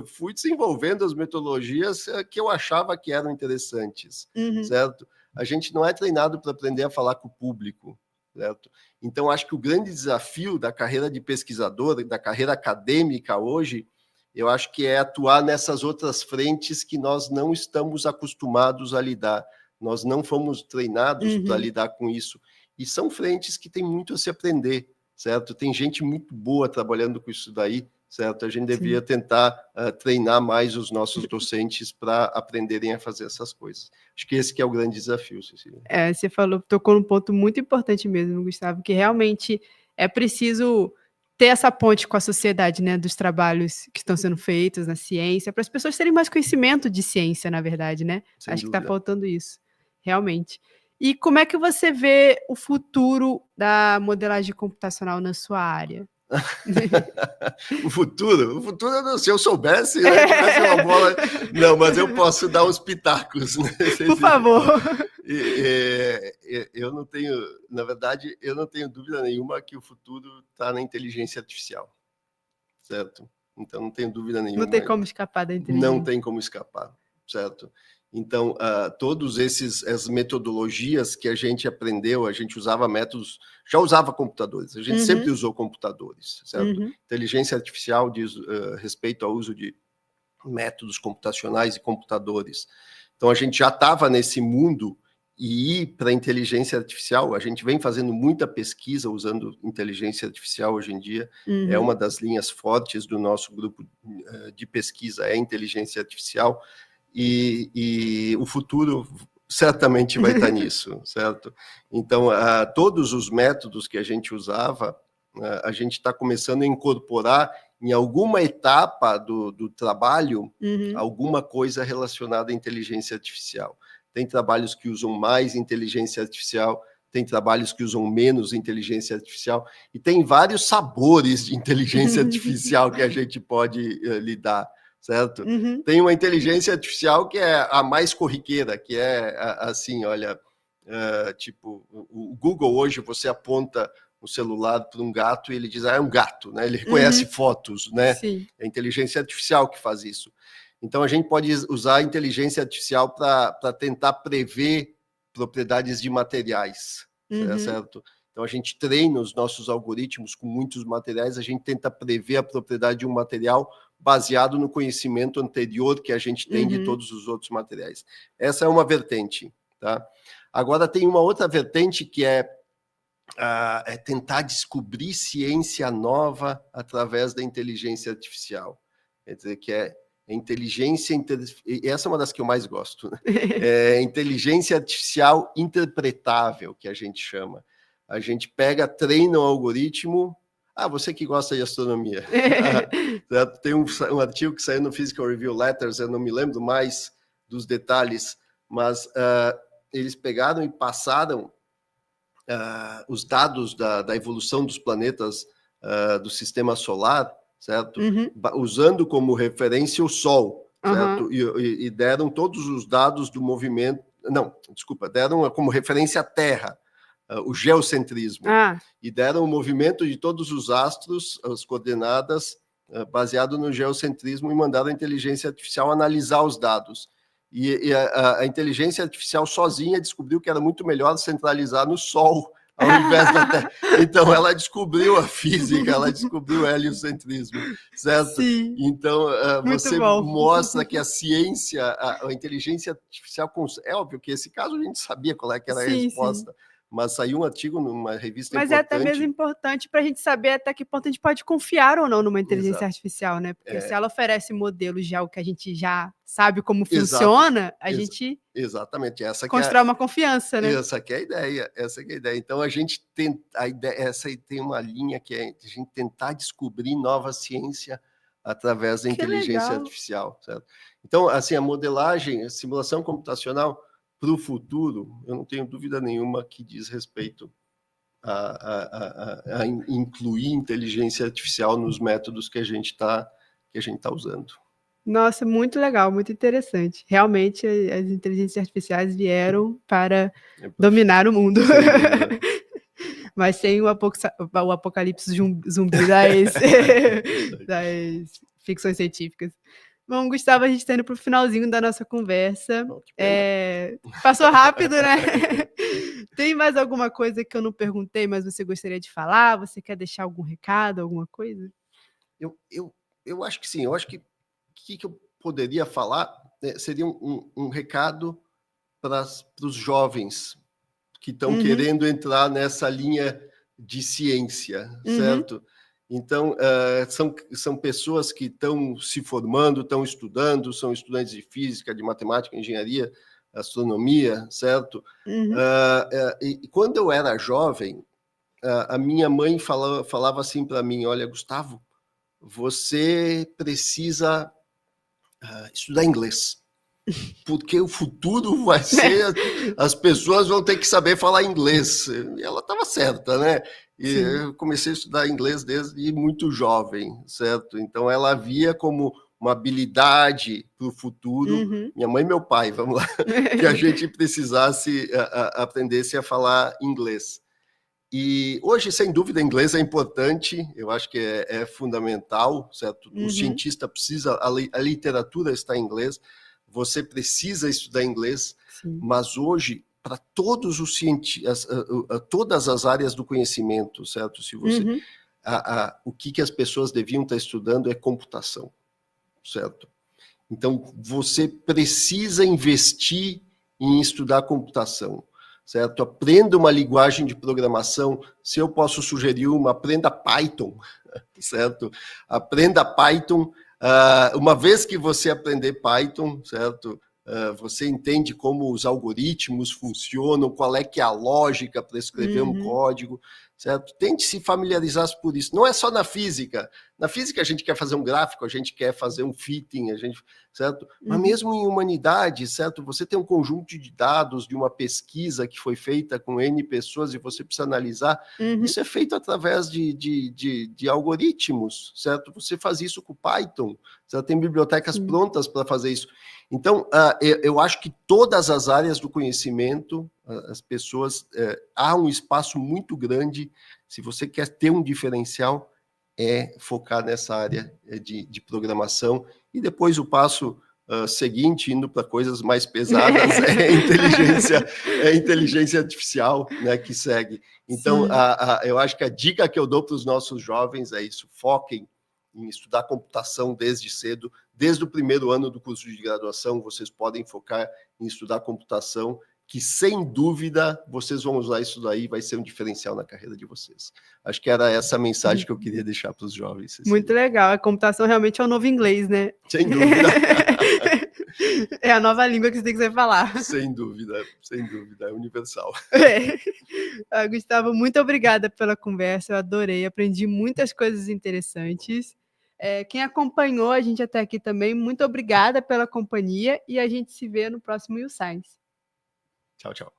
fui desenvolvendo as metodologias que eu achava que eram interessantes, certo? A gente não é treinado para aprender a falar com o público, certo? Então, acho que o grande desafio da carreira de pesquisador, da carreira acadêmica hoje, eu acho que é atuar nessas outras frentes que nós não estamos acostumados a lidar. Nós não fomos treinados para lidar com isso. E são frentes que tem muito a se aprender, certo? Tem gente muito boa trabalhando com isso daí, certo? A gente devia tentar treinar mais os nossos docentes para aprenderem a fazer essas coisas. Acho que esse que é o grande desafio, Cecília. Você tocou num ponto muito importante mesmo, Gustavo, que realmente é preciso ter essa ponte com a sociedade, né, dos trabalhos que estão sendo feitos na ciência, para as pessoas terem mais conhecimento de ciência, na verdade, né? Sem Acho que dúvida. está faltando isso, realmente. E como é que você vê o futuro da modelagem computacional na sua área? O futuro, eu não, se eu soubesse, né, tivesse uma bola... Não, mas eu posso dar uns pitacos, né? Por favor. Eu não tenho, na verdade, eu não tenho dúvida nenhuma que o futuro está na inteligência artificial, certo? Então, não tenho dúvida nenhuma. Não tem como escapar da inteligência. Não tem como escapar, certo? Então, todos as metodologias que a gente aprendeu, a gente usava métodos, já usava computadores, a gente sempre usou computadores, certo? Inteligência artificial diz respeito ao uso de métodos computacionais e computadores. Então, a gente já estava nesse mundo e ir para a inteligência artificial, a gente vem fazendo muita pesquisa usando inteligência artificial hoje em dia, é uma das linhas fortes do nosso grupo de pesquisa, é a inteligência artificial, e o futuro certamente vai estar nisso, certo? Então, todos os métodos que a gente usava, a gente está começando a incorporar em alguma etapa do trabalho, alguma coisa relacionada à inteligência artificial. Tem trabalhos que usam mais inteligência artificial, tem trabalhos que usam menos inteligência artificial, e tem vários sabores de inteligência artificial que a gente pode lidar, certo? Tem uma inteligência artificial que é a mais corriqueira, que é assim, olha, tipo, o Google hoje você aponta o celular para um gato e ele diz, é um gato, né? Ele reconhece fotos, né? Sim. É a inteligência artificial que faz isso. Então, a gente pode usar a inteligência artificial para tentar prever propriedades de materiais, certo? Então, a gente treina os nossos algoritmos com muitos materiais, a gente tenta prever a propriedade de um material baseado no conhecimento anterior que a gente tem de todos os outros materiais. Essa é uma vertente, tá? Agora, tem uma outra vertente que é tentar descobrir ciência nova através da inteligência artificial. Quer dizer, que é inteligência... Essa é uma das que eu mais gosto, né? É inteligência artificial interpretável, que a gente chama. A gente treina um algoritmo... você que gosta de astronomia. Tem um artigo que saiu no Physical Review Letters, eu não me lembro mais dos detalhes, mas eles pegaram e passaram os dados da evolução dos planetas do sistema solar, certo? Usando como referência o Sol, certo? E deram todos os dados do movimento... Não, desculpa, deram como referência a Terra, o geocentrismo, e deram o movimento de todos os astros, as coordenadas, baseado no geocentrismo, e mandaram a inteligência artificial analisar os dados. E a inteligência artificial sozinha descobriu que era muito melhor centralizar no Sol, ao invés da Terra. Então, ela descobriu a física, ela descobriu o heliocentrismo, certo? Sim. Então, você mostra que a ciência, a inteligência artificial... É óbvio que esse caso a gente sabia qual é que era a resposta, mas saiu um artigo numa revista importante. Mas é até mesmo importante para a gente saber até que ponto a gente pode confiar ou não numa inteligência artificial, né? Porque se ela oferece modelos já, o que a gente já sabe como funciona, a gente constrói uma confiança, né? Essa que é a ideia, Então, a gente tem tem uma linha que é a gente tentar descobrir nova ciência através da inteligência artificial, certo? Então, assim, a modelagem, a simulação computacional para o futuro, eu não tenho dúvida nenhuma que diz respeito a incluir inteligência artificial nos métodos que a gente tá usando. Nossa, muito legal, muito interessante. Realmente, as inteligências artificiais vieram para dominar o mundo. Mas sem o apocalipse zumbi das ficções científicas. Bom, Gustavo, a gente está indo para o finalzinho da nossa conversa. Oh, que pena. Passou rápido, né? Tem mais alguma coisa que eu não perguntei, mas você gostaria de falar? Você quer deixar algum recado, alguma coisa? Eu acho que sim. Eu acho que eu poderia falar seria um recado para os jovens que estão querendo entrar nessa linha de ciência, certo? Então, são pessoas que estão se formando, estão estudando, são estudantes de física, de matemática, engenharia, astronomia, certo? E quando eu era jovem, a minha mãe falava assim para mim: olha, Gustavo, você precisa estudar inglês, porque o futuro vai ser, as pessoas vão ter que saber falar inglês. E ela estava certa, né? E eu comecei a estudar inglês desde muito jovem, certo? Então ela via como uma habilidade para o futuro, minha mãe e meu pai, vamos lá, que a gente precisasse aprendesse a falar inglês. E hoje, sem dúvida, inglês é importante, eu acho que é fundamental, certo? O cientista precisa, a literatura está em inglês, você precisa estudar inglês, mas hoje, para todos os cientistas, todas as áreas do conhecimento, certo? Se você, o que as pessoas deviam estar estudando é computação, certo? Então, você precisa investir em estudar computação, certo? Aprenda uma linguagem de programação. Se eu posso sugerir uma, aprenda Python, certo? Aprenda Python. Uma vez que você aprender Python, certo? Você entende como os algoritmos funcionam, qual é que é a lógica para escrever um código, certo? Tente se familiarizar por isso. Não é só na física. Na física a gente quer fazer um gráfico, a gente quer fazer um fitting, certo? Mas mesmo em humanidade, certo? Você tem um conjunto de dados de uma pesquisa que foi feita com N pessoas e você precisa analisar. Isso é feito através de algoritmos, certo? Você faz isso com Python, você tem bibliotecas prontas para fazer isso. Então, eu acho que todas as áreas do conhecimento, as pessoas, há um espaço muito grande, se você quer ter um diferencial, é focar nessa área de programação. E depois o passo seguinte, indo para coisas mais pesadas, é inteligência artificial, né, que segue. Então, eu acho que a dica que eu dou para os nossos jovens é isso: foquem em estudar computação desde cedo. Desde o primeiro ano do curso de graduação, vocês podem focar em estudar computação, que sem dúvida vocês vão usar isso daí, vai ser um diferencial na carreira de vocês. Acho que era essa a mensagem que eu queria deixar para os jovens. Cecília. Muito legal, a computação realmente é o novo inglês, né? Sem dúvida. É a nova língua que você tem que saber falar. Sem dúvida, é universal. Gustavo, muito obrigada pela conversa, eu adorei, aprendi muitas coisas interessantes. Quem acompanhou a gente até aqui também, muito obrigada pela companhia e a gente se vê no próximo YouScience. Tchau, tchau.